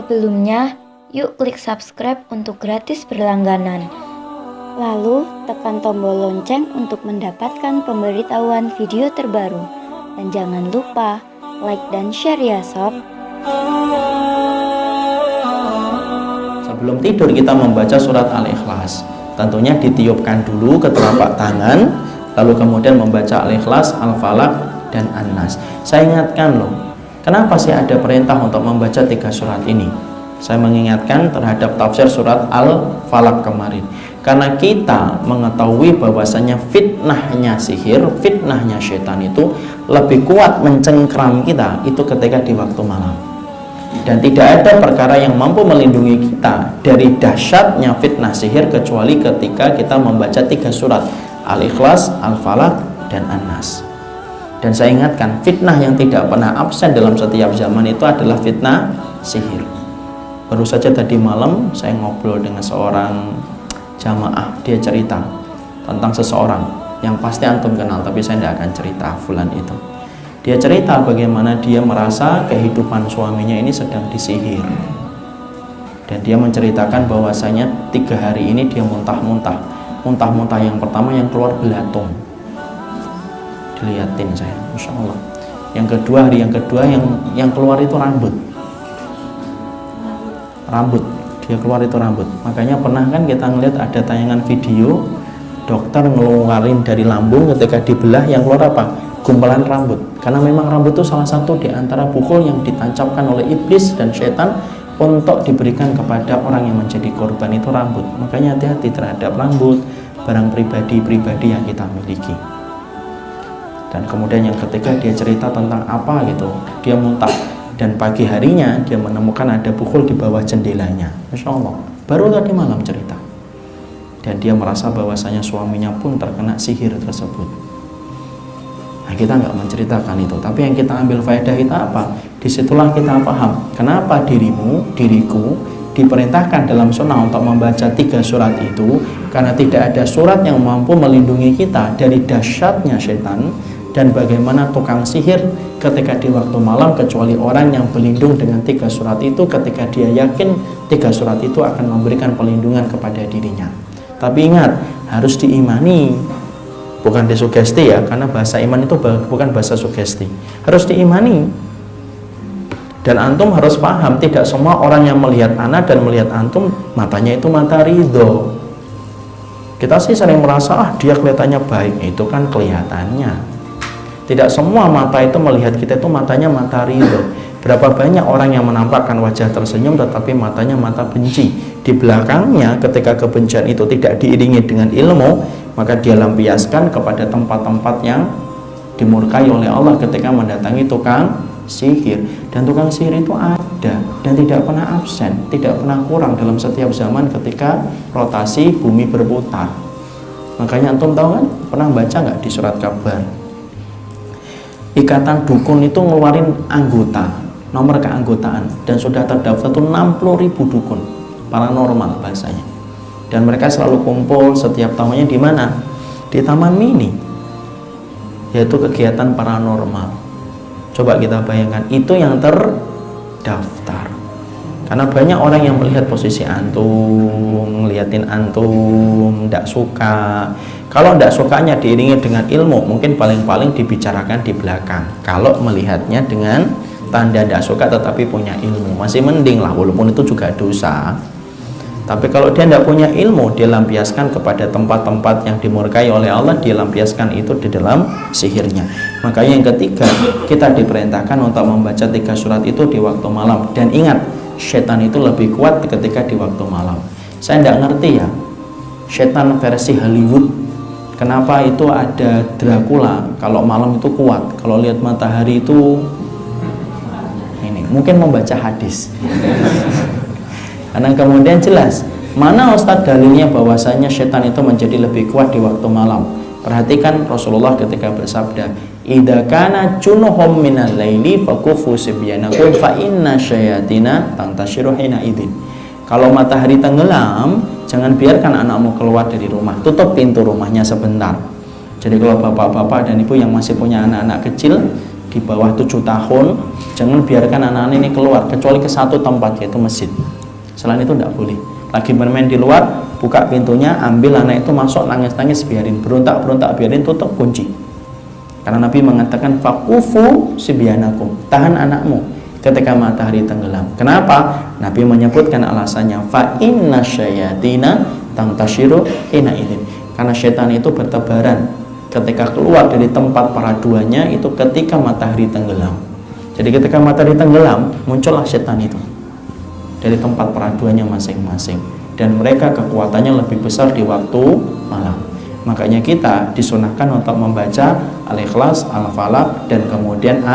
Sebelumnya, yuk klik subscribe untuk gratis berlangganan. Lalu, tekan tombol lonceng untuk mendapatkan pemberitahuan video terbaru. Dan jangan lupa like dan share ya sob. Sebelum tidur kita membaca surat Al-Ikhlas. Tentunya ditiupkan dulu ke telapak tangan, lalu kemudian membaca Al-Ikhlas, Al-Falaq, dan An-Nas. Saya ingatkan loh, kenapa sih ada perintah untuk membaca 3 surat ini? Saya mengingatkan terhadap tafsir surat Al-Falaq kemarin. Karena kita mengetahui bahwasanya fitnahnya sihir, fitnahnya setan itu lebih kuat mencengkram kita itu ketika di waktu malam. Dan tidak ada perkara yang mampu melindungi kita dari dahsyatnya fitnah sihir kecuali ketika kita membaca 3 surat Al-Ikhlas, Al-Falaq, dan An-Nas. Dan saya ingatkan, fitnah yang tidak pernah absen dalam setiap zaman itu adalah fitnah sihir. Baru saja tadi malam saya ngobrol dengan seorang jamaah, dia cerita tentang seseorang yang pasti antum kenal, tapi saya tidak akan cerita fulan itu. Dia cerita bagaimana dia merasa kehidupan suaminya ini sedang disihir. Dan dia menceritakan bahwasanya 3 hari ini dia muntah-muntah. Muntah-muntah yang pertama yang keluar belatung. Dilihatin saya, Masya Allah. Yang kedua, hari yang kedua yang keluar itu rambut. Rambut, dia keluar itu rambut. Makanya pernah kan kita ngelihat ada tayangan video dokter ngeluarin dari lambung ketika dibelah yang keluar apa? Gumpalan rambut. Karena memang rambut itu salah satu di antara pukul yang ditancapkan oleh iblis dan setan untuk diberikan kepada orang yang menjadi korban, itu rambut. Makanya hati-hati terhadap rambut, barang pribadi yang kita miliki. Dan kemudian yang ketiga dia cerita tentang apa gitu, dia muntah. Dan pagi harinya dia menemukan ada pukul di bawah jendelanya. Masya Allah, baru tadi malam cerita. Dan dia merasa bahwasanya suaminya pun terkena sihir tersebut. Nah, kita nggak menceritakan itu, tapi yang kita ambil faedah itu apa? Disitulah kita paham kenapa diriku diperintahkan dalam sunnah untuk membaca 3 surat itu, karena tidak ada surat yang mampu melindungi kita dari dahsyatnya setan dan bagaimana tukang sihir ketika di waktu malam, kecuali orang yang berlindung dengan 3 surat itu ketika dia yakin 3 surat itu akan memberikan perlindungan kepada dirinya. Tapi ingat, harus diimani, bukan disugesti ya, karena bahasa iman itu bukan bahasa sugesti, harus diimani. Dan antum harus paham, tidak semua orang yang melihat ana dan melihat antum matanya itu mata ridho. Kita sih sering merasa dia kelihatannya baik, itu kan kelihatannya. Tidak semua mata itu melihat kita itu matanya mata ridho. Berapa banyak orang yang menampakkan wajah tersenyum tetapi matanya mata benci. Di belakangnya ketika kebencian itu tidak diiringi dengan ilmu, maka dia lampiaskan kepada tempat-tempat yang dimurkai oleh Allah ketika mendatangi tukang sihir. Dan tukang sihir itu ada dan tidak pernah absen, tidak pernah kurang dalam setiap zaman ketika rotasi bumi berputar. Makanya antum tahu kan, pernah baca nggak di surat kabar, ikatan dukun itu ngeluarin anggota, nomor keanggotaan, dan sudah terdaftar tuh 60.000 dukun paranormal bahasanya. Dan mereka selalu kumpul setiap tahunnya di mana? Di Taman Mini, yaitu kegiatan paranormal. Coba kita bayangkan, itu yang terdaftar. Karena banyak orang yang melihat posisi antum, ngeliatin antum, tidak suka. Kalau tidak sukanya diiringi dengan ilmu, mungkin paling-paling dibicarakan di belakang. Kalau melihatnya dengan tanda tidak suka tetapi punya ilmu, masih mending lah, walaupun itu juga dosa. Tapi kalau dia tidak punya ilmu, dia lampiaskan kepada tempat-tempat yang dimurkai oleh Allah, dia lampiaskan itu di dalam sihirnya. Makanya yang ketiga, kita diperintahkan untuk membaca 3 surat itu di waktu malam. Dan ingat, setan itu lebih kuat ketika di waktu malam. Saya tidak ngerti ya, setan versi Hollywood, kenapa itu ada Dracula kalau malam itu kuat, kalau lihat matahari itu ini, mungkin membaca hadis. Karena kemudian jelas, mana Ustadz dalilnya bahwasanya setan itu menjadi lebih kuat di waktu malam? Perhatikan Rasulullah ketika bersabda, "Idza kana junuhum minal laili fakufu sibyanakum fa inna syayatina tantashiru hina idzin." Kalau matahari tenggelam, jangan biarkan anakmu keluar dari rumah, tutup pintu rumahnya sebentar. Jadi kalau bapak-bapak dan ibu yang masih punya anak-anak kecil, di bawah 7 tahun jangan biarkan anak-anak ini keluar kecuali ke satu tempat, yaitu masjid. Selain itu tidak boleh. Lagi bermain di luar, buka pintunya, ambil anak itu masuk, nangis-nangis biarin, berontak-berontak biarin, tutup, kunci. Karena Nabi mengatakan fakufu sibyanakum, tahan anakmu ketika matahari tenggelam. Kenapa? Nabi menyebutkan alasannya, fa inna syayatina tantashiru hina idzin. Karena setan itu bertebaran ketika keluar dari tempat paraduannya itu ketika matahari tenggelam. Jadi ketika matahari tenggelam, muncullah setan itu dari tempat peraduannya masing-masing, dan mereka kekuatannya lebih besar di waktu malam. Makanya kita disunahkan untuk membaca Al-Ikhlas, Al-Falaq, dan kemudian